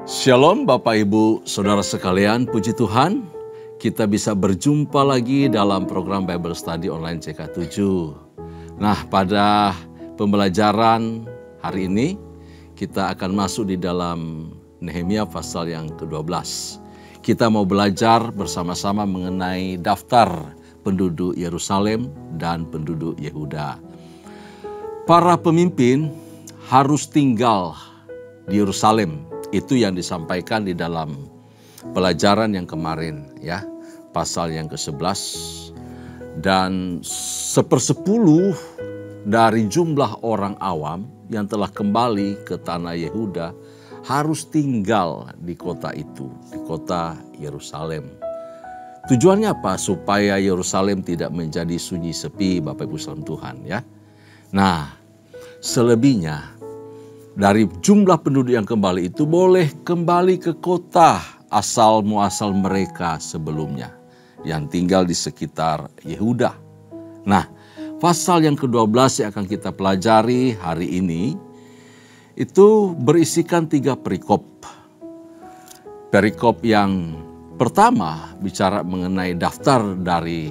Shalom Bapak Ibu Saudara sekalian, puji Tuhan kita bisa berjumpa lagi dalam program Bible Study Online CK7. Nah, pada pembelajaran hari ini kita akan masuk di dalam Nehemia pasal yang ke-12. Kita mau belajar bersama-sama mengenai daftar penduduk Yerusalem dan penduduk Yehuda. Para pemimpin harus tinggal di Yerusalem. Itu yang disampaikan di dalam pelajaran yang kemarin, ya, pasal yang ke-11. Dan 1/10 dari jumlah orang awam yang telah kembali ke tanah Yehuda harus tinggal di kota itu, di kota Yerusalem. Tujuannya apa? Supaya Yerusalem tidak menjadi sunyi sepi, Bapak Ibu saudara Tuhan, ya. Nah, selebihnya dari jumlah penduduk yang kembali itu boleh kembali ke kota asal muasal mereka sebelumnya yang tinggal di sekitar Yehuda. Nah, pasal yang ke-12 yang akan kita pelajari hari ini itu berisikan 3 perikop. Perikop yang pertama bicara mengenai daftar dari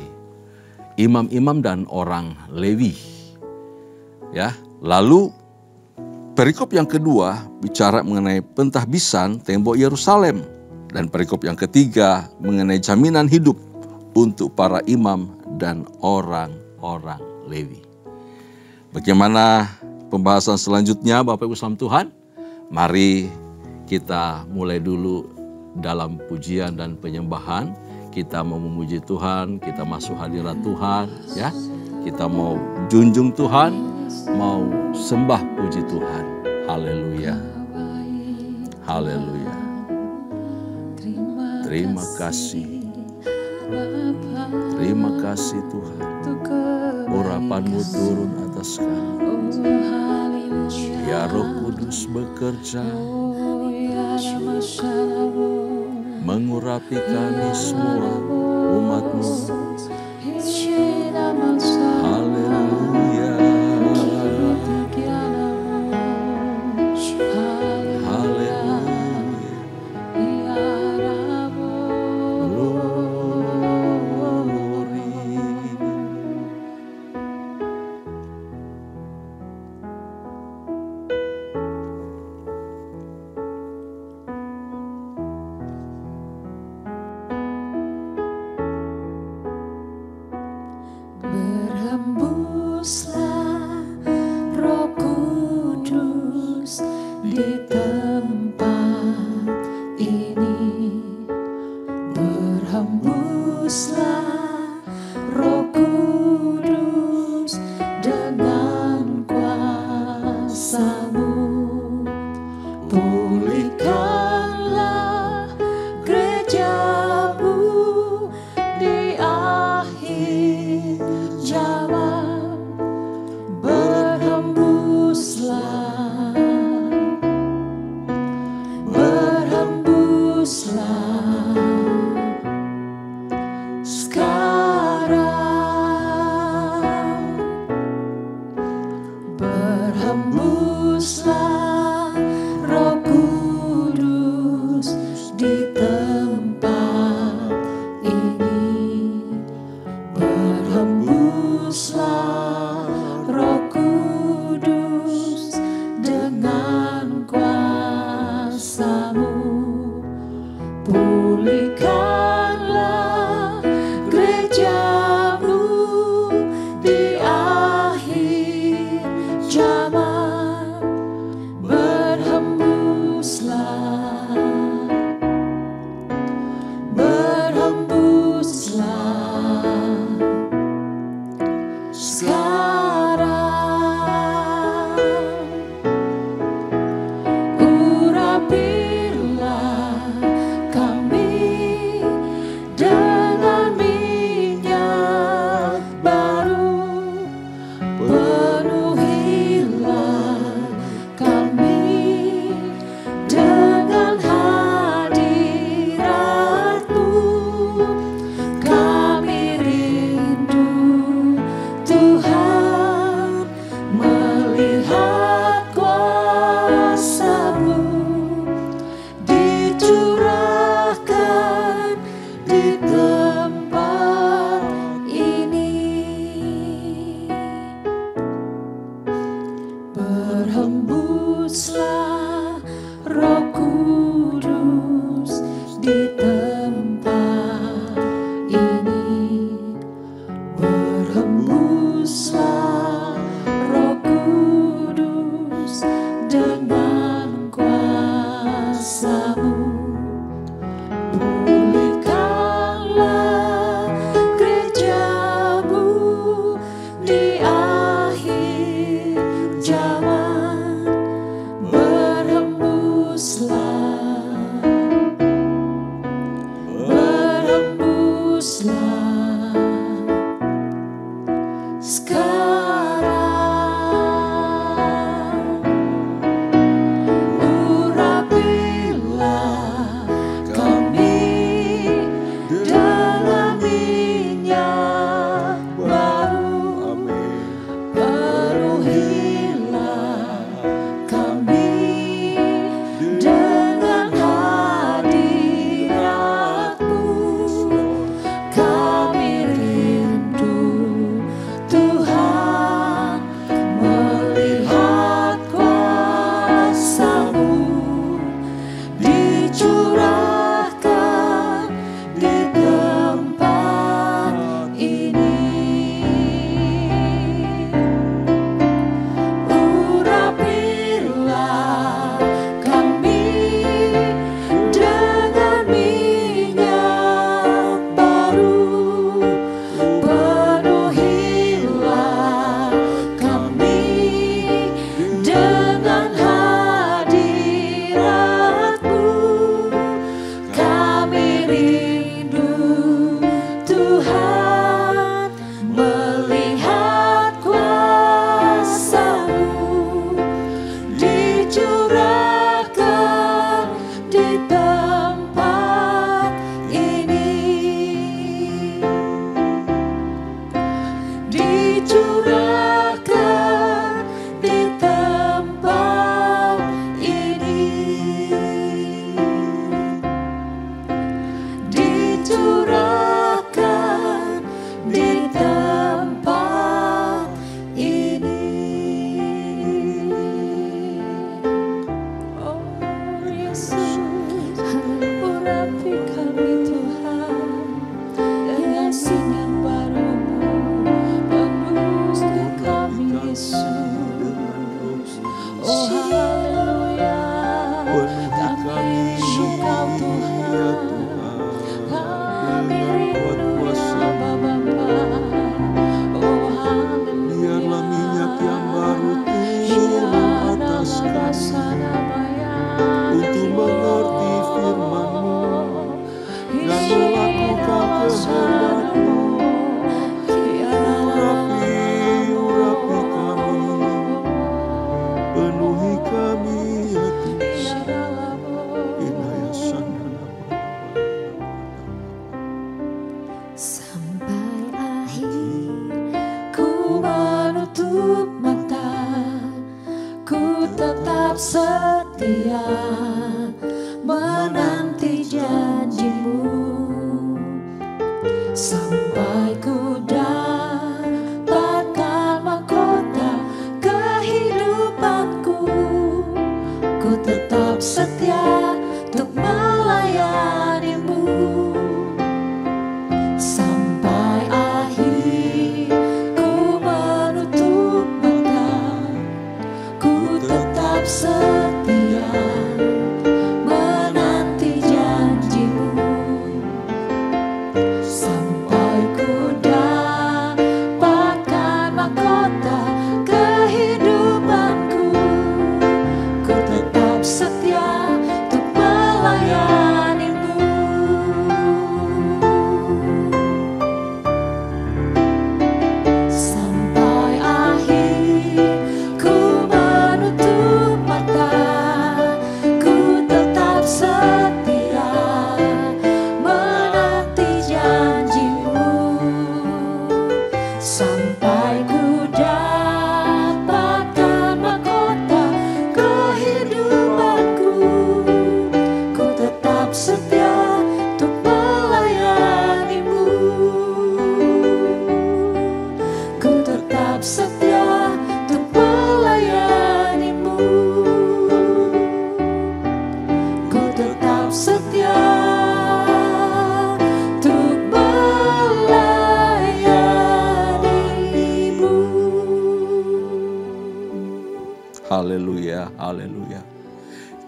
imam-imam dan orang Lewi. Ya, lalu perikop yang kedua bicara mengenai pentahbisan tembok Yerusalem. Dan perikop yang ketiga mengenai jaminan hidup untuk para imam dan orang-orang Lewi. Bagaimana pembahasan selanjutnya Bapak Ibu saudara Tuhan? Mari kita mulai dulu dalam pujian dan penyembahan. Kita mau memuji Tuhan, kita masuk hadirat Tuhan, ya. Kita mau junjung Tuhan, mau sembah puji Tuhan. Haleluya. Haleluya. Terima kasih. Terima kasih Tuhan. Urapan-Mu turun atas kami. Ya Roh Kudus bekerja. Mengurapi kami semua umat-Mu. Haleluya. Yesus, urapi kami Tuhan, dengan sinar baru-Mu, penuhi kami Yesus. Oh haleluya, kami rindu Kau Tuhan, kami rindu Bapa. Oh haleluya, biarlah minyak yang baru turun atas kami untuk mengerti firman-Mu dan melakukan kehendak-Mu. Urapi kami, penuhi kami ya Tuhan. Inaya sandana. Sampai akhir ku menutup mata, ku tetap setia menanti janji-Mu. Sampai ku dapatkan mahkota kehidupanku, ku tetap setia untuk melayani-Mu. Sampai akhir ku menutup mata, ku tetap setia menanti janji-Mu. Sampai ku dapatkan mahkota kehidupanku, ku tetap setia untuk melayani-Mu. Sampai akhir ku menutup mata, ku tetap setia menanti janji-Mu. Sampai ku dapatkan mahkota kehidupanku, ku tetap setia untuk melayani-Mu. Ku tetap setia untuk melayani-Mu. Ku tetap setia untuk melayani-Mu. Haleluya, haleluya.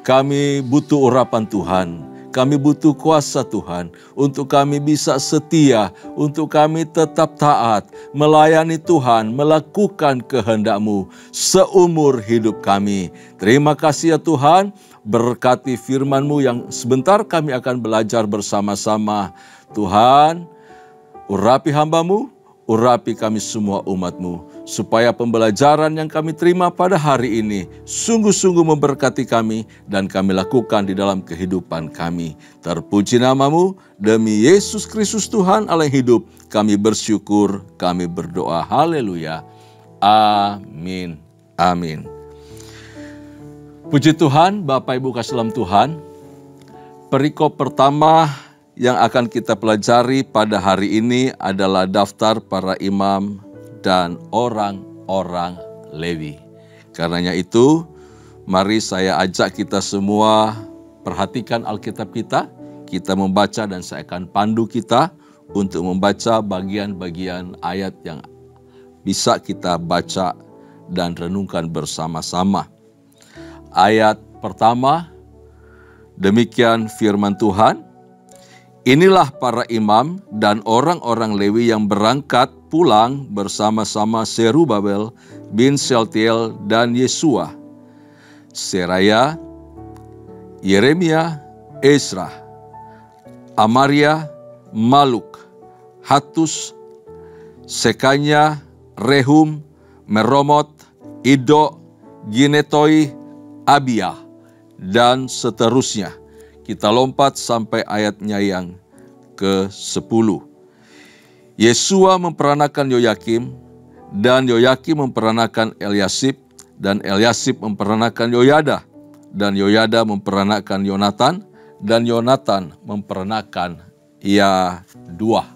Kami butuh urapan Tuhan. Kami butuh kuasa Tuhan untuk kami bisa setia, untuk kami tetap taat, melayani Tuhan, melakukan kehendak-Mu seumur hidup kami. Terima kasih ya Tuhan, berkati firman-Mu yang sebentar kami akan belajar bersama-sama. Tuhan, urapi hamba-Mu, urapi kami semua umat-Mu, supaya pembelajaran yang kami terima pada hari ini sungguh-sungguh memberkati kami dan kami lakukan di dalam kehidupan kami. Terpuji nama-Mu, demi Yesus Kristus Tuhan Allah yang hidup, kami bersyukur, kami berdoa. Haleluya. Amin. Amin. Puji Tuhan, Bapak Ibu kasih dalam Tuhan. Perikop pertama yang akan kita pelajari pada hari ini adalah daftar para imam dan orang-orang Lewi. Karenanya itu, mari saya ajak kita semua perhatikan Alkitab kita. Kita membaca dan saya akan pandu kita untuk membaca bagian-bagian ayat yang bisa kita baca dan renungkan bersama-sama. Ayat pertama, demikian firman Tuhan. Inilah para imam dan orang-orang Lewi yang berangkat pulang bersama-sama Zerubabel bin Shealtiel dan Yesua, Seraya, Yeremia, Ezra, Amaria, Maluk, Hatus, Sekanya, Rehum, Meromot, Ido, Ginetoi, Abia, dan seterusnya. Kita lompat sampai ayatnya yang ke-10. Yesua memperanakan Yoyakim, dan Yoyakim memperanakan Eliasib, dan Eliasib memperanakan Yoyada, dan Yoyada memperanakan Yonatan, dan Yonatan memperanakan Yadua.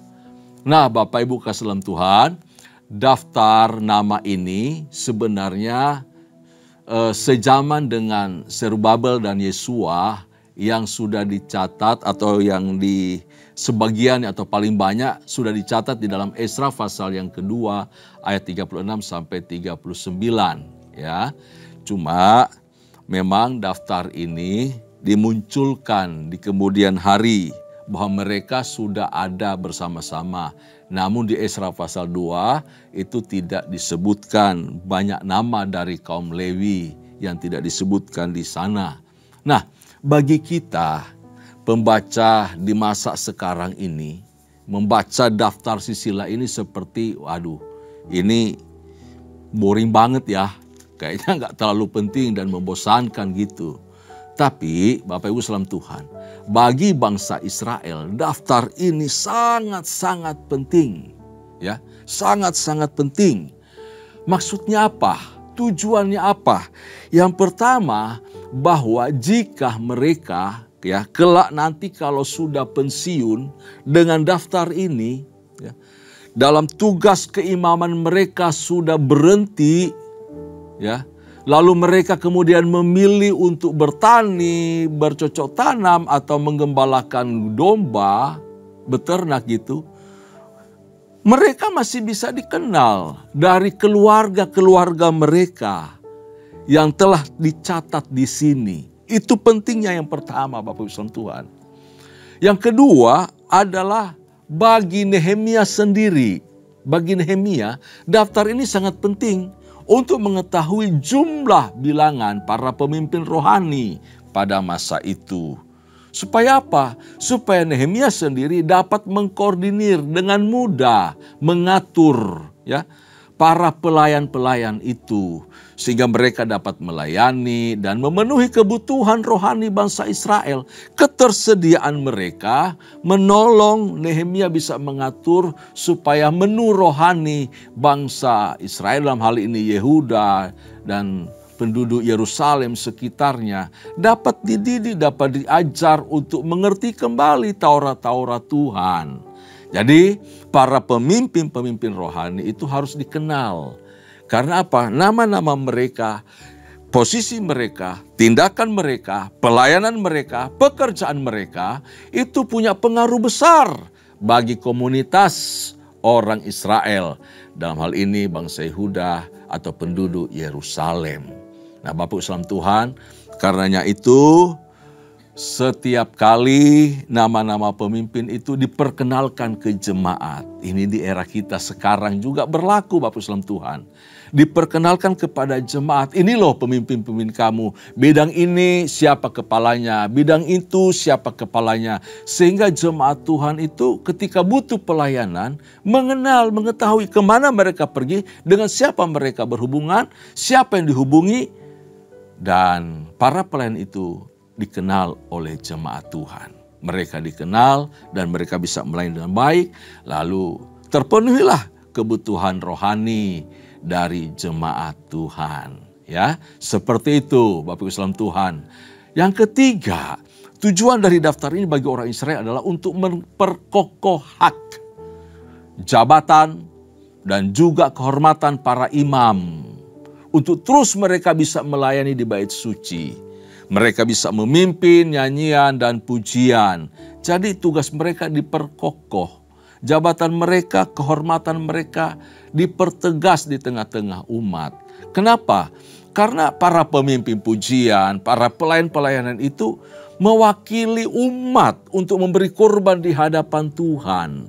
Nah, Bapak Ibu kasih dalam Tuhan, daftar nama ini sebenarnya sejaman dengan Zerubabel dan Yesua yang sudah dicatat atau yang di sebagian atau paling banyak sudah dicatat di dalam Esra pasal yang kedua ayat 36 sampai 39 ya. Cuma memang daftar ini dimunculkan di kemudian hari bahwa mereka sudah ada bersama-sama. Namun di Esra pasal 2 itu tidak disebutkan banyak nama dari kaum Lewi yang tidak disebutkan di sana. Nah, bagi kita pembaca di masa sekarang ini, membaca daftar sisila ini seperti, waduh, ini boring banget ya. Kayaknya nggak terlalu penting dan membosankan gitu. Tapi Bapak Ibu salam Tuhan, bagi bangsa Israel daftar ini sangat-sangat penting. Ya, sangat-sangat penting. Maksudnya apa? Tujuannya apa? Yang pertama, bahwa jika mereka ya kelak nanti kalau sudah pensiun dengan daftar ini ya, dalam tugas keimaman mereka sudah berhenti ya, lalu mereka kemudian memilih untuk bertani, bercocok tanam atau menggembalakan domba, beternak gitu. Mereka masih bisa dikenal dari keluarga-keluarga mereka yang telah dicatat di sini. Itu pentingnya yang pertama Bapak Ibu Tuhan. Yang kedua adalah bagi Nehemia sendiri. Bagi Nehemia, daftar ini sangat penting untuk mengetahui jumlah bilangan para pemimpin rohani pada masa itu. Supaya apa? Supaya Nehemia sendiri dapat mengkoordinir dengan mudah, mengatur ya para pelayan-pelayan itu. Sehingga mereka dapat melayani dan memenuhi kebutuhan rohani bangsa Israel. Ketersediaan mereka menolong Nehemia bisa mengatur supaya menu rohani bangsa Israel, dalam hal ini Yehuda dan penduduk Yerusalem sekitarnya, dapat dididik, dapat diajar untuk mengerti kembali Taurat-Taurat Tuhan. Jadi para pemimpin-pemimpin rohani itu harus dikenal. Karena apa? Nama-nama mereka, posisi mereka, tindakan mereka, pelayanan mereka, pekerjaan mereka itu punya pengaruh besar bagi komunitas orang Israel. Dalam hal ini bangsa Yehuda atau penduduk Yerusalem. Nah Bapak Salam Tuhan, karenanya itu setiap kali nama-nama pemimpin itu diperkenalkan ke jemaat. Ini di era kita sekarang juga berlaku Bapak Salam Tuhan. Diperkenalkan kepada jemaat, ini loh pemimpin-pemimpin kamu. Bidang ini siapa kepalanya, bidang itu siapa kepalanya. Sehingga jemaat Tuhan itu ketika butuh pelayanan, mengenal, mengetahui kemana mereka pergi, dengan siapa mereka berhubungan, siapa yang dihubungi. Dan para pelayan itu dikenal oleh jemaat Tuhan. Mereka dikenal dan mereka bisa melayani dengan baik. Lalu terpenuhilah kebutuhan rohani dari jemaat Tuhan. Ya, seperti itu Bapak Ibu salam Tuhan. Yang ketiga, tujuan dari daftar ini bagi orang Israel adalah untuk memperkokoh hak, jabatan, dan juga kehormatan para imam. Untuk terus mereka bisa melayani di bait suci. Mereka bisa memimpin nyanyian dan pujian. Jadi tugas mereka diperkokoh. Jabatan mereka, kehormatan mereka dipertegas di tengah-tengah umat. Kenapa? Karena para pemimpin pujian, para pelayan-pelayanan itu mewakili umat untuk memberi korban di hadapan Tuhan.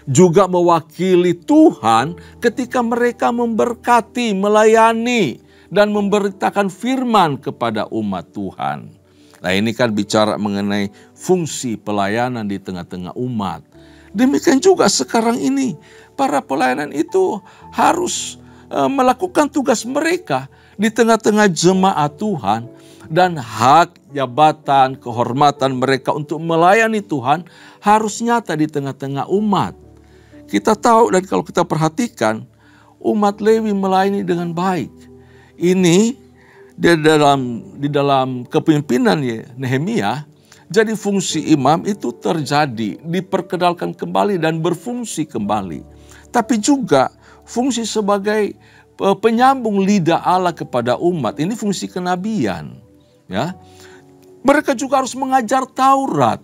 Juga mewakili Tuhan ketika mereka memberkati, melayani, dan memberitakan firman kepada umat Tuhan. Nah ini kan bicara mengenai fungsi pelayanan di tengah-tengah umat. Demikian juga sekarang ini para pelayanan itu harus melakukan tugas mereka di tengah-tengah jemaat Tuhan. Dan hak, jabatan, kehormatan mereka untuk melayani Tuhan harus nyata di tengah-tengah umat. Kita tahu dan kalau kita perhatikan umat Lewi melayani dengan baik. Ini di dalam kepemimpinan Nehemia, jadi fungsi imam itu terjadi, diperkenalkan kembali dan berfungsi kembali. Tapi juga fungsi sebagai penyambung lidah Allah kepada umat, ini fungsi kenabian. Ya, Mereka juga harus mengajar Taurat.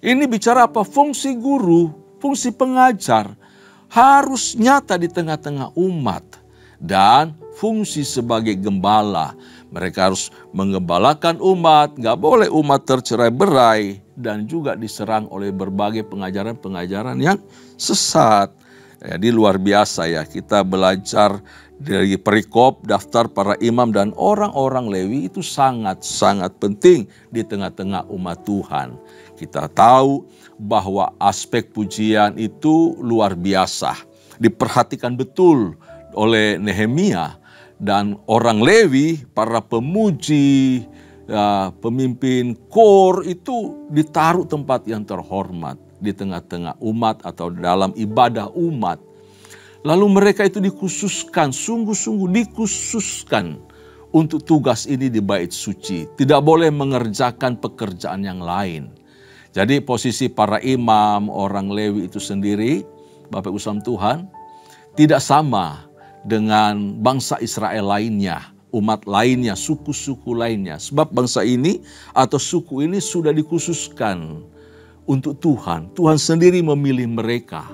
Ini bicara apa? Fungsi guru, fungsi pengajar harus nyata di tengah-tengah umat. Dan fungsi sebagai gembala. Mereka harus menggembalakan umat, gak boleh umat tercerai-berai. Dan juga diserang oleh berbagai pengajaran-pengajaran yang sesat. Jadi luar biasa ya, kita belajar dari perikop daftar para imam dan orang-orang Lewi itu sangat-sangat penting di tengah-tengah umat Tuhan. Kita tahu bahwa aspek pujian itu luar biasa. Diperhatikan betul oleh Nehemia dan orang Lewi, para pemuji, pemimpin kor itu ditaruh tempat yang terhormat di tengah-tengah umat atau dalam ibadah umat. Lalu mereka itu dikhususkan, sungguh-sungguh dikhususkan untuk tugas ini di bait suci. Tidak boleh mengerjakan pekerjaan yang lain. Jadi posisi para imam, orang Lewi itu sendiri, Bapak Ibu saudara Tuhan, tidak sama dengan bangsa Israel lainnya, umat lainnya, suku-suku lainnya. Sebab bangsa ini atau suku ini sudah dikhususkan untuk Tuhan. Tuhan sendiri memilih mereka.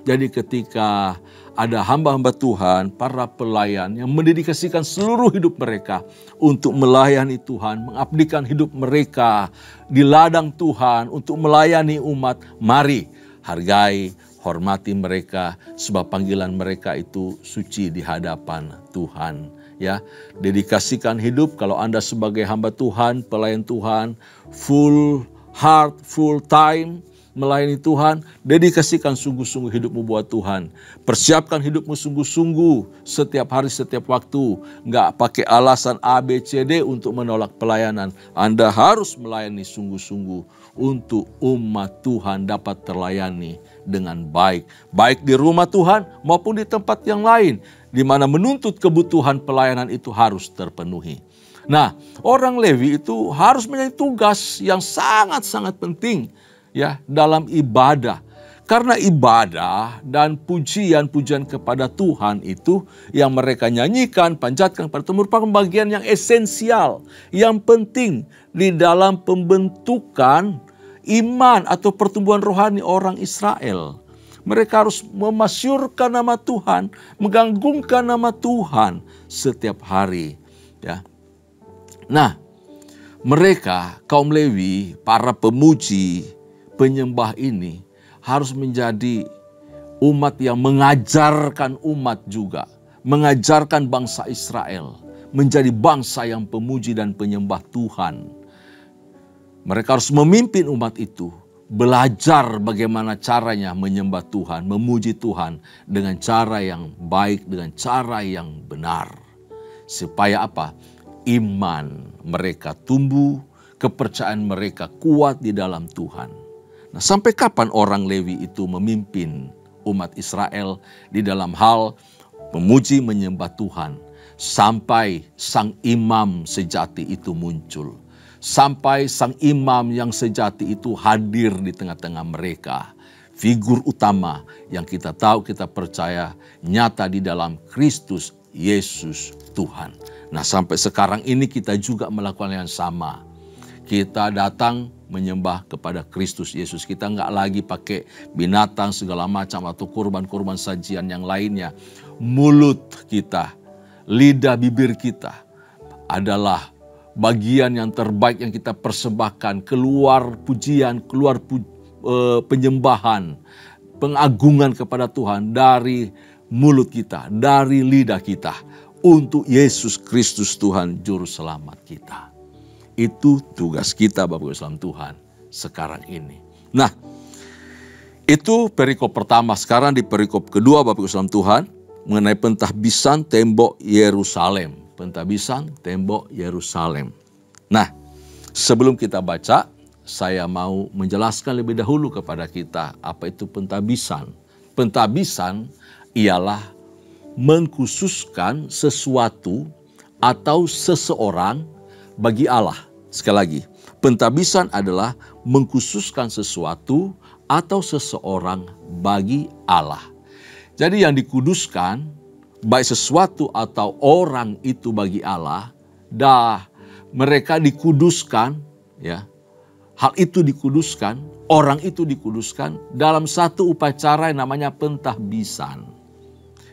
Jadi ketika ada hamba-hamba Tuhan, para pelayan yang mendedikasikan seluruh hidup mereka untuk melayani Tuhan, mengabdikan hidup mereka di ladang Tuhan untuk melayani umat, mari hargai, hormati mereka sebab panggilan mereka itu suci di hadapan Tuhan. Ya, dedikasikan hidup kalau Anda sebagai hamba Tuhan, pelayan Tuhan, full heart, full time melayani Tuhan, dedikasikan sungguh-sungguh hidupmu buat Tuhan. Persiapkan hidupmu sungguh-sungguh setiap hari, setiap waktu. Nggak pakai alasan A, B, C, D untuk menolak pelayanan. Anda harus melayani sungguh-sungguh untuk umat Tuhan dapat terlayani dengan baik. Baik di rumah Tuhan maupun di tempat yang lain, di mana menuntut kebutuhan pelayanan itu harus terpenuhi. Nah, orang Lewi itu harus menjadi tugas yang sangat-sangat penting ya dalam ibadah. Karena ibadah dan pujian-pujian kepada Tuhan itu yang mereka nyanyikan, panjatkan pada Tuhan merupakan bagian yang esensial, yang penting di dalam pembentukan iman atau pertumbuhan rohani orang Israel. Mereka harus memasyurkan nama Tuhan, menggagungkan nama Tuhan setiap hari. Ya. Nah, mereka kaum Lewi, para pemuji, penyembah ini harus menjadi umat yang mengajarkan umat juga. Mengajarkan bangsa Israel menjadi bangsa yang pemuji dan penyembah Tuhan. Mereka harus memimpin umat itu. Belajar bagaimana caranya menyembah Tuhan, memuji Tuhan dengan cara yang baik, dengan cara yang benar. Supaya apa? Iman mereka tumbuh, kepercayaan mereka kuat di dalam Tuhan. Nah, sampai kapan orang Lewi itu memimpin umat Israel di dalam hal memuji menyembah Tuhan? Sampai sang imam sejati itu muncul. Sampai sang imam yang sejati itu hadir di tengah-tengah mereka. Figur utama yang kita tahu, kita percaya nyata di dalam Kristus Yesus Tuhan. Nah, sampai sekarang ini kita juga melakukan yang sama. Kita datang menyembah kepada Kristus Yesus. Kita nggak lagi pakai binatang segala macam atau kurban-kurban sajian yang lainnya. Mulut kita, lidah bibir kita adalah bagian yang terbaik yang kita persembahkan. Keluar pujian, keluar penyembahan, pengagungan kepada Tuhan dari mulut kita, dari lidah kita. Untuk Yesus Kristus Tuhan Juru Selamat kita. Itu tugas kita Bapak Ibu saudara Tuhan sekarang ini. Nah, itu perikop pertama. Sekarang di perikop kedua Bapak Ibu saudara Tuhan mengenai pentahbisan tembok Yerusalem. Pentahbisan tembok Yerusalem. Nah, sebelum kita baca, saya mau menjelaskan lebih dahulu kepada kita apa itu pentahbisan. Pentahbisan ialah mengkhususkan sesuatu atau seseorang bagi Allah. Sekali lagi, pentahbisan adalah mengkhususkan sesuatu atau seseorang bagi Allah. Jadi yang dikuduskan, baik sesuatu atau orang itu bagi Allah, mereka dikuduskan ya. Hal itu dikuduskan, orang itu dikuduskan dalam satu upacara yang namanya pentahbisan.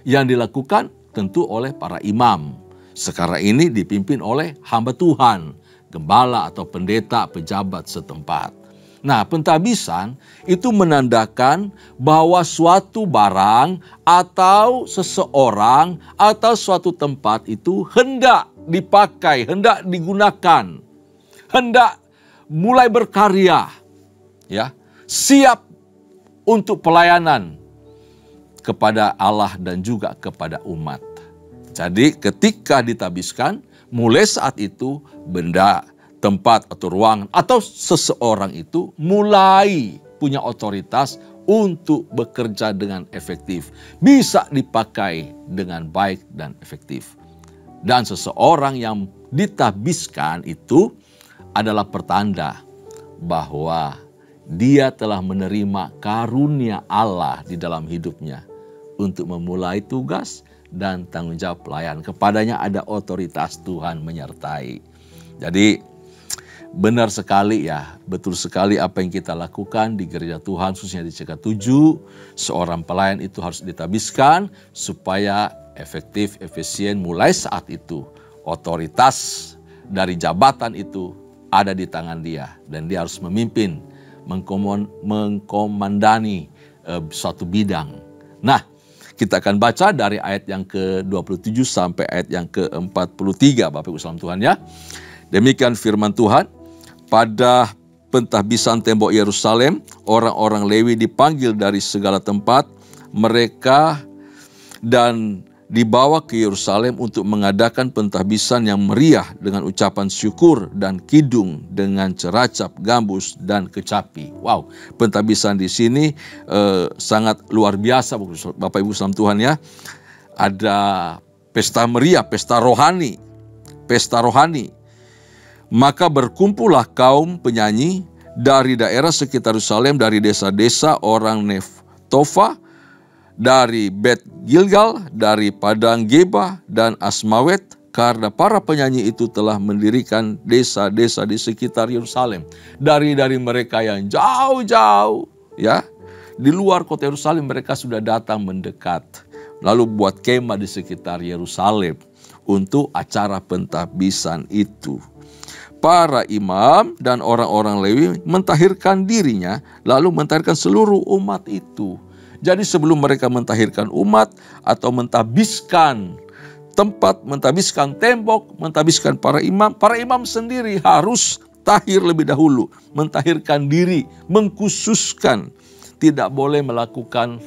Yang dilakukan tentu oleh para imam. Sekarang ini dipimpin oleh hamba Tuhan, gembala atau pendeta pejabat setempat. Nah, pentahbisan itu menandakan bahwa suatu barang atau seseorang atau suatu tempat itu hendak dipakai, hendak digunakan, hendak mulai berkarya, ya, siap untuk pelayanan kepada Allah dan juga kepada umat. Jadi ketika ditabiskan, mulai saat itu benda, tempat atau ruangan atau seseorang itu mulai punya otoritas untuk bekerja dengan efektif, bisa dipakai dengan baik dan efektif. Dan seseorang yang ditabiskan itu adalah pertanda bahwa dia telah menerima karunia Allah di dalam hidupnya untuk memulai tugas dan tanggung jawab pelayan. Kepadanya ada otoritas Tuhan menyertai. Jadi benar sekali ya, betul sekali apa yang kita lakukan di gereja Tuhan, khususnya di CK7. Seorang pelayan itu harus ditabiskan supaya efektif, efisien mulai saat itu. Otoritas dari jabatan itu ada di tangan dia dan dia harus memimpin, mengkomandani suatu bidang. Nah, kita akan baca dari ayat yang ke-27 sampai ayat yang ke-43, Bapak Ibu salam Tuhan ya. Demikian firman Tuhan, pada pentahbisan tembok Yerusalem, orang-orang Lewi dipanggil dari segala tempat mereka dan dibawa ke Yerusalem untuk mengadakan pentahbisan yang meriah dengan ucapan syukur dan kidung dengan ceracap, gambus, dan kecapi. Wow, pentahbisan di sini sangat luar biasa, Bapak Ibu salam Tuhan ya. Ada pesta meriah, pesta rohani, pesta rohani. Maka berkumpullah kaum penyanyi dari daerah sekitar Yerusalem, dari desa-desa orang Neftofa, dari Bet Gilgal, dari Padang Geba dan Asmawet, karena para penyanyi itu telah mendirikan desa-desa di sekitar Yerusalem. Dari mereka yang jauh-jauh, ya, di luar kota Yerusalem mereka sudah datang mendekat, lalu buat kemah di sekitar Yerusalem untuk acara pentahbisan itu. Para imam dan orang-orang Lewi mentahirkan dirinya, lalu mentahirkan seluruh umat itu. Jadi sebelum mereka mentahirkan umat atau mentahbiskan tempat, mentahbiskan tembok, mentahbiskan para imam sendiri harus tahir lebih dahulu, mentahirkan diri, mengkhususkan, tidak boleh melakukan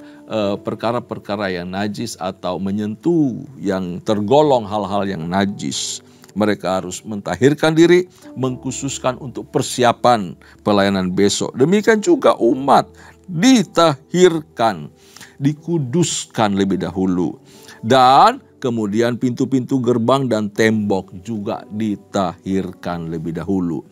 perkara-perkara yang najis atau menyentuh yang tergolong hal-hal yang najis. Mereka harus mentahirkan diri, mengkhususkan untuk persiapan pelayanan besok. Demikian juga umat ditahirkan, dikuduskan lebih dahulu. Dan kemudian pintu-pintu gerbang dan tembok juga ditahirkan lebih dahulu.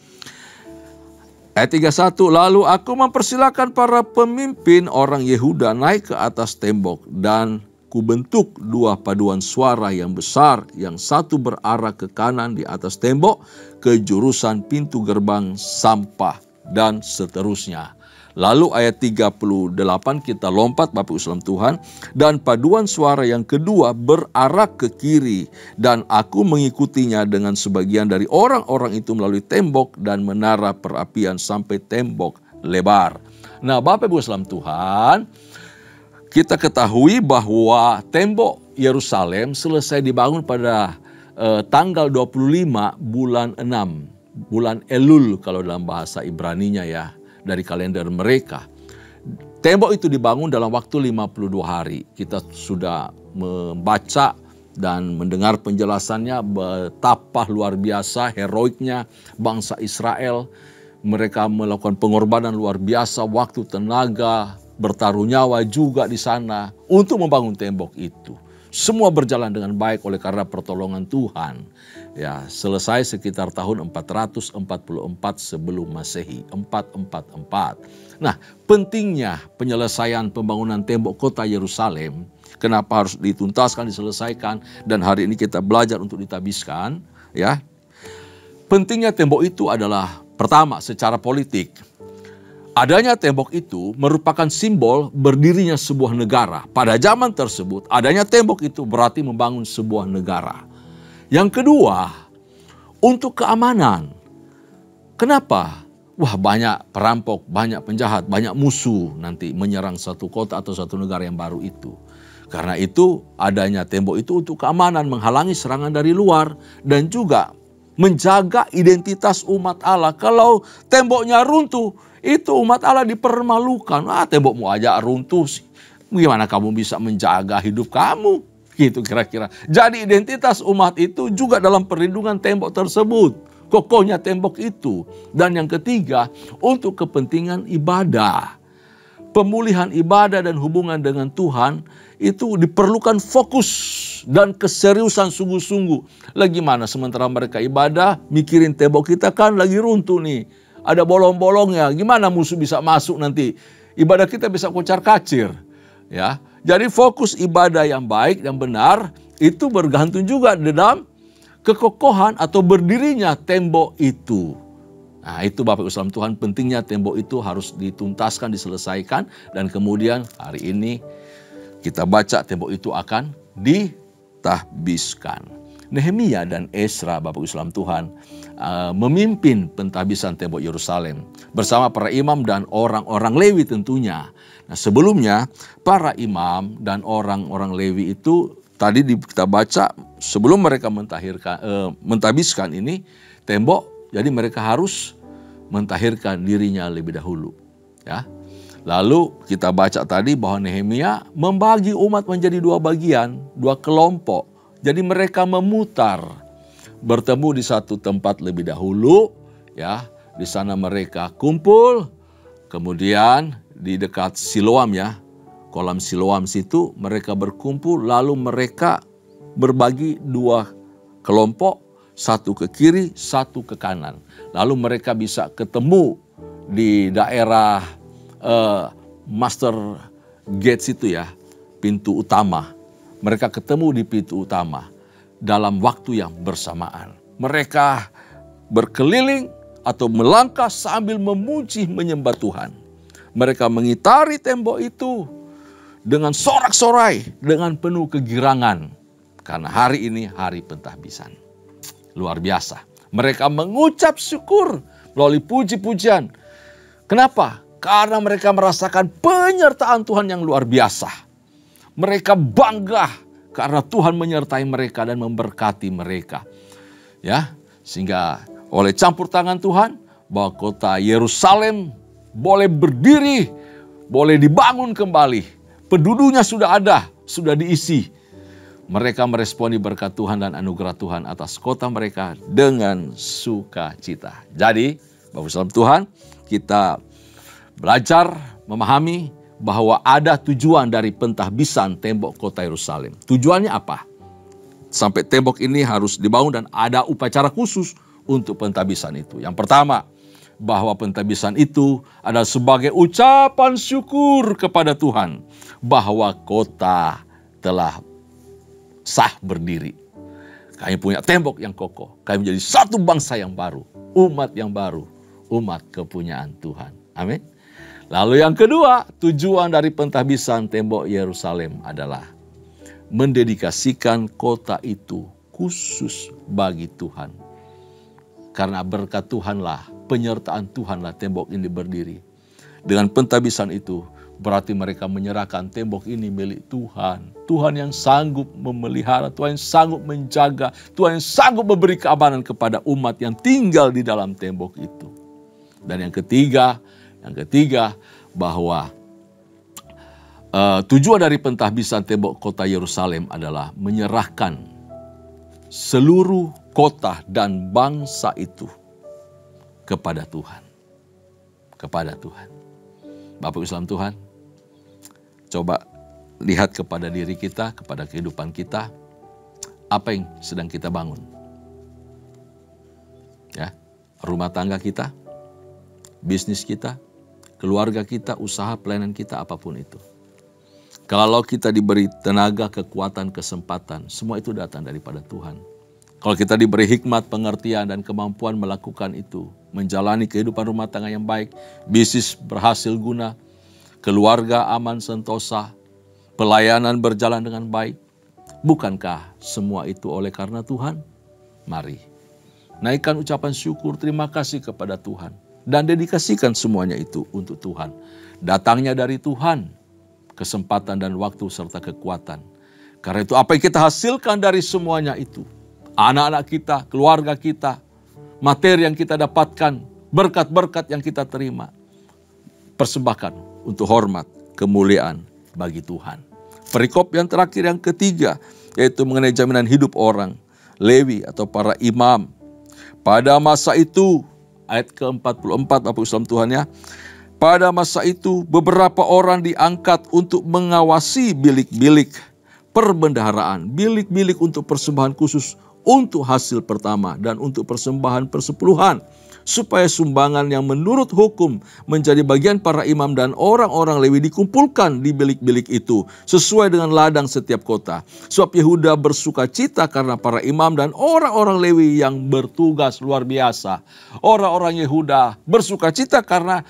Ayat 31, lalu aku mempersilakan para pemimpin orang Yehuda naik ke atas tembok dan kubentuk dua paduan suara yang besar, yang satu berarah ke kanan di atas tembok, ke jurusan pintu gerbang sampah, dan seterusnya. Lalu ayat 38 kita lompat, Bapak Ibu salam Tuhan. Dan paduan suara yang kedua berarah ke kiri, dan aku mengikutinya dengan sebagian dari orang-orang itu melalui tembok dan menara perapian sampai tembok lebar. Nah, Bapak Ibu salam Tuhan, kita ketahui bahwa tembok Yerusalem selesai dibangun pada tanggal 25 bulan 6, bulan Elul kalau dalam bahasa Ibraninya ya, dari kalender mereka. Tembok itu dibangun dalam waktu 52 hari. Kita sudah membaca dan mendengar penjelasannya betapa luar biasa heroiknya bangsa Israel. Mereka melakukan pengorbanan luar biasa, waktu, tenaga, bertaruh nyawa juga di sana untuk membangun tembok itu. Semua berjalan dengan baik oleh karena pertolongan Tuhan. Ya, selesai sekitar tahun 444 sebelum Masehi, 444. Nah, pentingnya penyelesaian pembangunan tembok kota Yerusalem, kenapa harus dituntaskan, diselesaikan, dan hari ini kita belajar untuk ditabiskan, ya. Pentingnya tembok itu adalah Pertama, secara politik, adanya tembok itu merupakan simbol berdirinya sebuah negara. Pada zaman tersebut, adanya tembok itu berarti membangun sebuah negara. Yang kedua, untuk keamanan. Kenapa? Wah, banyak perampok, banyak penjahat, banyak musuh nanti menyerang satu kota atau satu negara yang baru itu. Karena itu adanya tembok itu untuk keamanan, menghalangi serangan dari luar dan juga menjaga identitas umat Allah. Kalau temboknya runtuh, itu umat Allah dipermalukan. Tembokmu aja runtuh sih. Gimana kamu bisa menjaga hidup kamu? Gitu kira-kira. Jadi identitas umat itu juga dalam perlindungan tembok tersebut. Kokohnya tembok itu. Dan yang ketiga, untuk kepentingan ibadah. Pemulihan ibadah dan hubungan dengan Tuhan itu diperlukan fokus dan keseriusan sungguh-sungguh. Lagi mana sementara mereka ibadah, mikirin tembok kita kan lagi runtuh nih. Ada bolong-bolongnya, gimana musuh bisa masuk nanti? Ibadah kita bisa kocar-kacir. Ya, jadi fokus ibadah yang baik dan benar itu bergantung juga dalam kekokohan atau berdirinya tembok itu. Nah, itu Bapak Ibu saudara Tuhan, pentingnya tembok itu harus dituntaskan, diselesaikan, dan kemudian hari ini kita baca tembok itu akan ditahbiskan. Nehemia dan Esra, Bapak Ibu saudara Tuhan, memimpin pentahbisan tembok Yerusalem bersama para imam dan orang-orang Lewi tentunya. Nah, sebelumnya para imam dan orang-orang Lewi itu tadi kita baca sebelum mereka mentahbiskan ini tembok. Jadi mereka harus mentahirkan dirinya lebih dahulu. Ya. Lalu kita baca tadi bahwa Nehemia membagi umat menjadi dua bagian, dua kelompok. Jadi mereka memutar, bertemu di satu tempat lebih dahulu. Ya, di sana mereka kumpul. Kemudian di dekat Siloam ya, kolam Siloam situ mereka berkumpul. Lalu mereka berbagi dua kelompok. Satu ke kiri, satu ke kanan. Lalu mereka bisa ketemu di daerah Master Gates itu ya, pintu utama. Mereka ketemu di pintu utama dalam waktu yang bersamaan. Mereka berkeliling atau melangkah sambil memuji menyembah Tuhan. Mereka mengitari tembok itu dengan sorak-sorai, dengan penuh kegirangan. Karena hari ini hari pentahbisan. Luar biasa. Mereka mengucap syukur melalui puji-pujian. Kenapa? Karena mereka merasakan penyertaan Tuhan yang luar biasa. Mereka bangga karena Tuhan menyertai mereka dan memberkati mereka. Ya, sehingga oleh campur tangan Tuhan bahwa kota Yerusalem boleh berdiri, boleh dibangun kembali. Penduduknya sudah ada, sudah diisi. Mereka meresponi berkat Tuhan dan anugerah Tuhan atas kota mereka dengan sukacita. Jadi, Bapak Ibu Tuhan, kita belajar memahami bahwa ada tujuan dari pentahbisan tembok kota Yerusalem. Tujuannya apa? Sampai tembok ini harus dibangun dan ada upacara khusus untuk pentahbisan itu. Yang pertama, bahwa pentahbisan itu adalah sebagai ucapan syukur kepada Tuhan bahwa kota telah sah berdiri. Kami punya tembok yang kokoh. Kami menjadi satu bangsa yang baru. Umat yang baru. Umat kepunyaan Tuhan. Amin. Lalu yang kedua, tujuan dari pentahbisan tembok Yerusalem adalah mendedikasikan kota itu khusus bagi Tuhan. Karena berkat Tuhanlah, penyertaan Tuhanlah tembok ini berdiri. Dengan pentahbisan itu, berarti mereka menyerahkan tembok ini milik Tuhan. Tuhan yang sanggup memelihara, Tuhan yang sanggup menjaga, Tuhan yang sanggup memberi keamanan kepada umat yang tinggal di dalam tembok itu. Dan yang ketiga bahwa tujuan dari pentahbisan tembok kota Yerusalem adalah menyerahkan seluruh kota dan bangsa itu kepada Tuhan. Kepada Tuhan. Bapak Islam Tuhan, coba lihat kepada diri kita, kepada kehidupan kita, apa yang sedang kita bangun. Ya, rumah tangga kita, bisnis kita, keluarga kita, usaha pelayanan kita, apapun itu. Kalau kita diberi tenaga, kekuatan, kesempatan, semua itu datang daripada Tuhan. Kalau kita diberi hikmat, pengertian, dan kemampuan melakukan itu, menjalani kehidupan rumah tangga yang baik, bisnis berhasil guna, keluarga aman sentosa, pelayanan berjalan dengan baik. Bukankah semua itu oleh karena Tuhan? Mari, naikkan ucapan syukur, terima kasih kepada Tuhan. Dan dedikasikan semuanya itu untuk Tuhan. Datangnya dari Tuhan, kesempatan dan waktu serta kekuatan. Karena itu apa yang kita hasilkan dari semuanya itu, anak-anak kita, keluarga kita, materi yang kita dapatkan, berkat-berkat yang kita terima, persembahkan untuk hormat, kemuliaan bagi Tuhan. Perikop yang terakhir yang ketiga, yaitu mengenai jaminan hidup orang Lewi atau para imam. Pada masa itu, ayat ke-44 Bapak Islam Tuhan ya, pada masa itu beberapa orang diangkat untuk mengawasi bilik-bilik perbendaharaan, bilik-bilik untuk persembahan khusus, untuk hasil pertama dan untuk persembahan persepuluhan, supaya sumbangan yang menurut hukum menjadi bagian para imam dan orang-orang Lewi dikumpulkan di bilik-bilik itu sesuai dengan ladang setiap kota. Sebab Yehuda bersuka cita karena para imam dan orang-orang Lewi yang bertugas luar biasa. Orang-orang Yehuda bersuka cita karena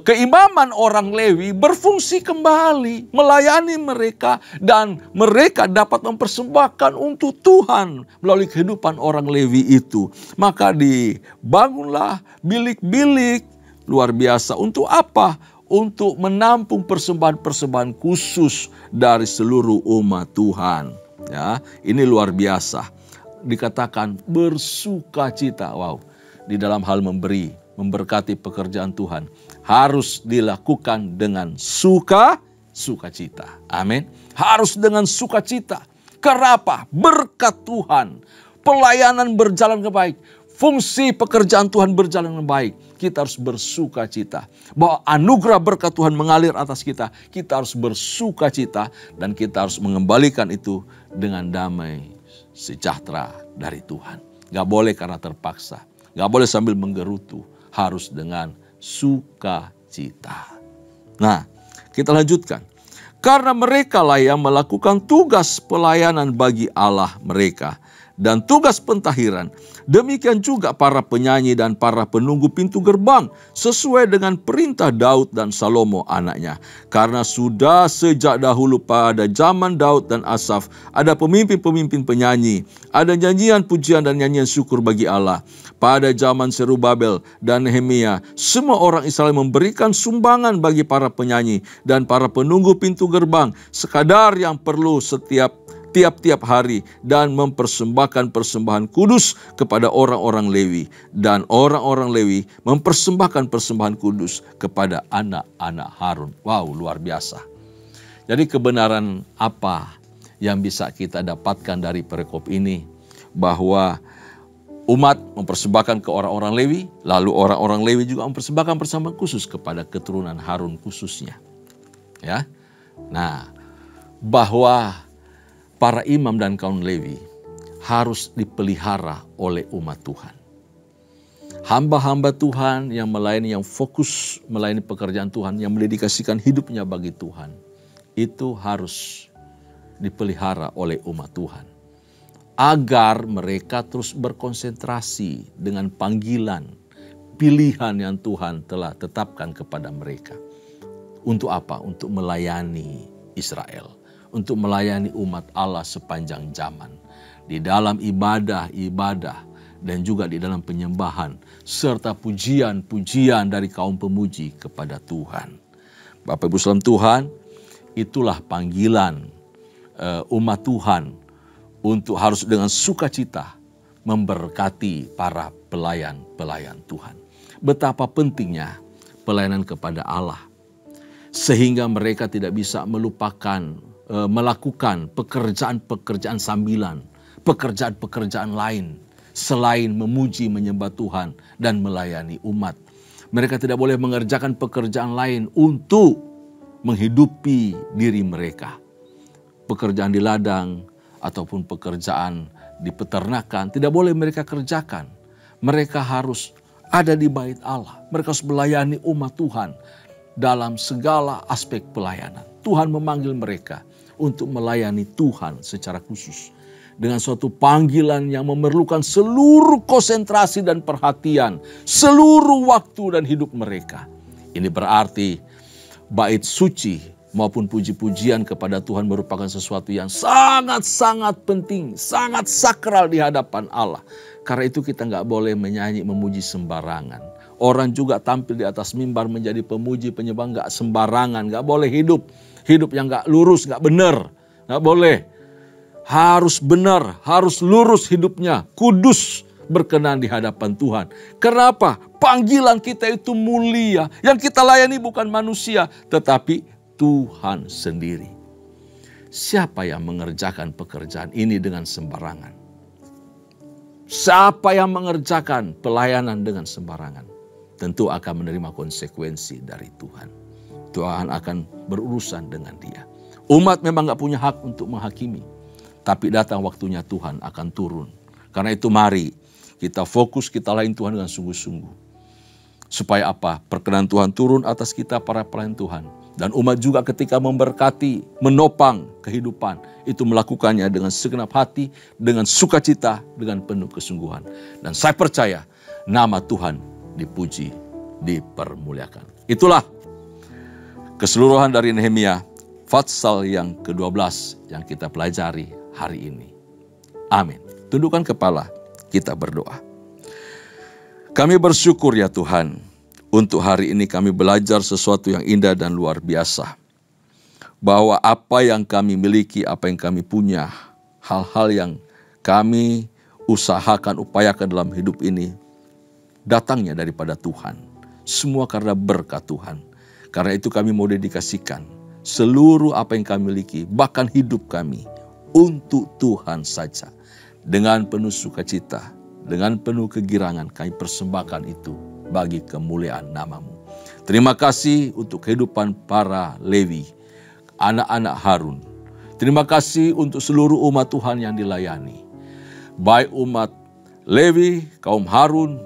keimaman orang Lewi berfungsi kembali, melayani mereka, dan mereka dapat mempersembahkan untuk Tuhan melalui kehidupan orang Lewi itu. Maka dibangunlah bilik-bilik luar biasa. Untuk apa? Untuk menampung persembahan-persembahan khusus dari seluruh umat Tuhan. Ya, ini luar biasa. Dikatakan bersukacita. Wow, di dalam hal memberi, memberkati pekerjaan Tuhan harus dilakukan dengan sukacita. Amin. Harus dengan sukacita. Kenapa? Berkat Tuhan, pelayanan berjalan dengan baik, fungsi pekerjaan Tuhan berjalan dengan baik. Kita harus bersukacita bahwa anugerah berkat Tuhan mengalir atas kita. Kita harus bersukacita dan kita harus mengembalikan itu dengan damai sejahtera dari Tuhan. Gak boleh karena terpaksa, gak boleh sambil menggerutu, harus dengan sukacita. Nah, kita lanjutkan. Karena mereka lah yang melakukan tugas pelayanan bagi Allah mereka dan tugas pentahiran. Demikian juga para penyanyi dan para penunggu pintu gerbang sesuai dengan perintah Daud dan Salomo anaknya. Karena sudah sejak dahulu pada zaman Daud dan Asaf ada pemimpin-pemimpin penyanyi, ada nyanyian pujian dan nyanyian syukur bagi Allah. Pada zaman Serubabel dan Nehemia, semua orang Israel memberikan sumbangan bagi para penyanyi dan para penunggu pintu gerbang sekadar yang perlu tiap-tiap hari dan mempersembahkan persembahan kudus kepada orang-orang Lewi. Dan orang-orang Lewi mempersembahkan persembahan kudus kepada anak-anak Harun. Wow, luar biasa. Jadi kebenaran apa yang bisa kita dapatkan dari perikop ini? Bahwa umat mempersembahkan ke orang-orang Lewi, lalu orang-orang Lewi juga mempersembahkan persembahan khusus kepada keturunan Harun khususnya. Ya, nah, bahwa para imam dan kaum Lewi harus dipelihara oleh umat Tuhan. Hamba-hamba Tuhan yang melayani, yang fokus melayani pekerjaan Tuhan, yang mendedikasikan hidupnya bagi Tuhan, itu harus dipelihara oleh umat Tuhan. Agar mereka terus berkonsentrasi dengan panggilan, pilihan yang Tuhan telah tetapkan kepada mereka. Untuk apa? Untuk melayani Israel. Untuk melayani umat Allah sepanjang zaman. Di dalam ibadah dan juga di dalam penyembahan. Serta pujian-pujian dari kaum pemuji kepada Tuhan. Bapak Ibu saudara Tuhan, itulah panggilan umat Tuhan untuk harus dengan sukacita memberkati para pelayan-pelayan Tuhan. Betapa pentingnya pelayanan kepada Allah. Sehingga mereka tidak bisa melupakan melakukan pekerjaan-pekerjaan sambilan, pekerjaan-pekerjaan lain selain memuji, menyembah Tuhan dan melayani umat. Mereka tidak boleh mengerjakan pekerjaan lain untuk menghidupi diri mereka. Pekerjaan di ladang ataupun pekerjaan di peternakan tidak boleh mereka kerjakan. Mereka harus ada di bait Allah. Mereka harus melayani umat Tuhan dalam segala aspek pelayanan. Tuhan memanggil mereka untuk melayani Tuhan secara khusus. dengan suatu panggilan yang memerlukan seluruh konsentrasi dan perhatian, seluruh waktu dan hidup mereka. Ini berarti bait suci maupun puji-pujian kepada Tuhan merupakan sesuatu yang sangat-sangat penting, sangat sakral di hadapan Allah. Karena itu kita nggak boleh menyanyi memuji sembarangan. Orang juga tampil di atas mimbar menjadi pemuji penyembah nggak sembarangan, nggak boleh hidup yang nggak lurus, nggak benar, nggak boleh. Harus benar, harus lurus hidupnya, kudus, berkenan di hadapan Tuhan. Kenapa? Panggilan kita itu mulia, yang kita layani bukan manusia, tetapi Tuhan sendiri. Siapa yang mengerjakan pekerjaan ini dengan sembarangan? Siapa yang mengerjakan pelayanan dengan sembarangan? Tentu akan menerima konsekuensi dari Tuhan. Tuhan akan berurusan dengan dia. Umat memang gak punya hak untuk menghakimi. Tapi datang waktunya Tuhan akan turun. Karena itu mari kita fokus, kita layani Tuhan dengan sungguh-sungguh. Supaya apa? Perkenan Tuhan turun atas kita para pelayan Tuhan. Dan umat juga ketika memberkati, menopang kehidupan. Itu melakukannya dengan segenap hati, dengan sukacita, dengan penuh kesungguhan. Dan saya percaya nama Tuhan dipuji, dipermuliakan. Itulah keseluruhan dari Nehemia Fatsal yang ke-12 yang kita pelajari hari ini. Amin. Tundukkan kepala, kita berdoa. Kami bersyukur ya Tuhan, untuk hari ini kami belajar sesuatu yang indah dan luar biasa. Bahwa apa yang kami miliki, apa yang kami punya, hal-hal yang kami usahakan, upayakan dalam hidup ini, datangnya daripada Tuhan. Semua karena berkat Tuhan. Karena itu kami mau dedikasikan seluruh apa yang kami miliki, bahkan hidup kami, untuk Tuhan saja. Dengan penuh sukacita, dengan penuh kegirangan kami persembahkan itu bagi kemuliaan nama-Mu. Terima kasih untuk kehidupan para Lewi, anak-anak Harun. Terima kasih untuk seluruh umat Tuhan yang dilayani. Baik umat Lewi, kaum Harun,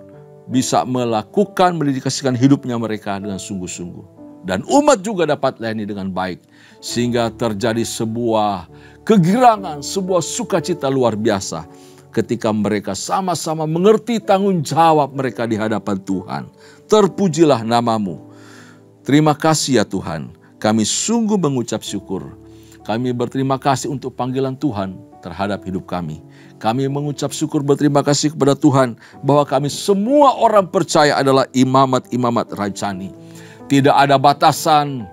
bisa melakukan, mendedikasikan hidupnya mereka dengan sungguh-sungguh. Dan umat juga dapat layani dengan baik. Sehingga terjadi sebuah kegirangan, sebuah sukacita luar biasa. Ketika mereka sama-sama mengerti tanggung jawab mereka di hadapan Tuhan. Terpujilah nama-Mu. Terima kasih ya Tuhan. Kami sungguh mengucap syukur. Kami berterima kasih untuk panggilan Tuhan terhadap hidup kami. Kami mengucap syukur berterima kasih kepada Tuhan bahwa kami semua orang percaya adalah imamat-imamat rajani. Tidak ada batasan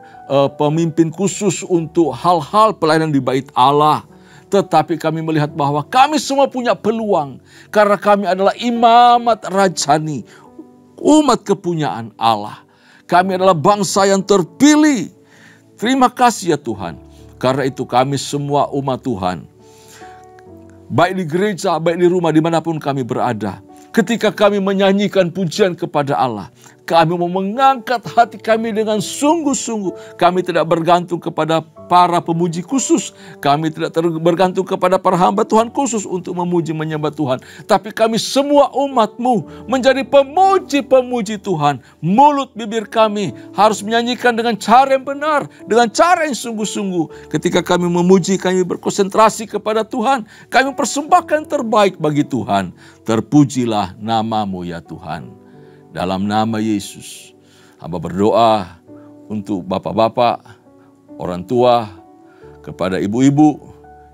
pemimpin khusus untuk hal-hal pelayanan di bait Allah. Tetapi kami melihat bahwa kami semua punya peluang. Karena kami adalah imamat rajani, umat kepunyaan Allah. Kami adalah bangsa yang terpilih. Terima kasih ya Tuhan. Karena itu kami semua umat Tuhan, baik di gereja, baik di rumah, dimanapun kami berada. Ketika kami menyanyikan pujian kepada Allah, kami mau mengangkat hati kami dengan sungguh-sungguh. Kami tidak bergantung kepada para pemuji khusus. Kami tidak bergantung kepada para hamba Tuhan khusus untuk memuji menyembah Tuhan. Tapi kami semua umat-Mu menjadi pemuji-pemuji Tuhan. Mulut bibir kami harus menyanyikan dengan cara yang benar, dengan cara yang sungguh-sungguh. Ketika kami memuji, kami berkonsentrasi kepada Tuhan. Kami persembahkan yang terbaik bagi Tuhan. Terpujilah nama-Mu ya Tuhan. Dalam nama Yesus, hamba berdoa untuk bapak-bapak, orang tua, kepada ibu-ibu,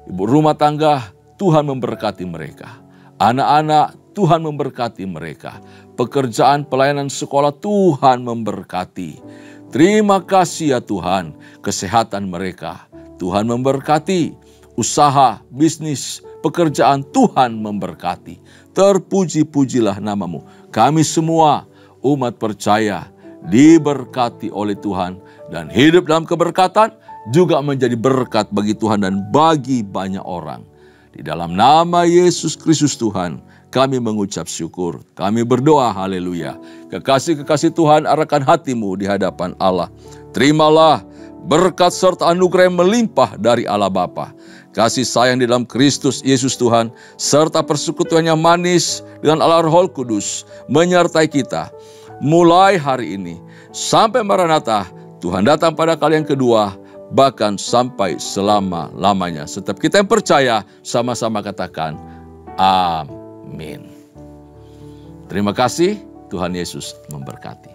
ibu rumah tangga, Tuhan memberkati mereka. Anak-anak, Tuhan memberkati mereka. Pekerjaan pelayanan sekolah, Tuhan memberkati. Terima kasih ya Tuhan, kesehatan mereka, Tuhan memberkati. Usaha, bisnis, pekerjaan, Tuhan memberkati. Terpuji-pujilah nama-Mu. Kami semua umat percaya diberkati oleh Tuhan dan hidup dalam keberkatan juga menjadi berkat bagi Tuhan dan bagi banyak orang. Di dalam nama Yesus Kristus Tuhan, kami mengucap syukur. Kami berdoa, haleluya. Kekasih-kekasih Tuhan, arahkan hatimu di hadapan Allah. Terimalah berkat serta anugerah yang melimpah dari Allah Bapa, kasih sayang di dalam Kristus Yesus Tuhan, serta persekutuan yang manis dengan Allah Roh Kudus menyertai kita mulai hari ini sampai Maranatha. Tuhan datang pada kali yang kedua bahkan sampai selama-lamanya. Setiap kita yang percaya, sama-sama katakan, amin. Terima kasih, Tuhan Yesus memberkati.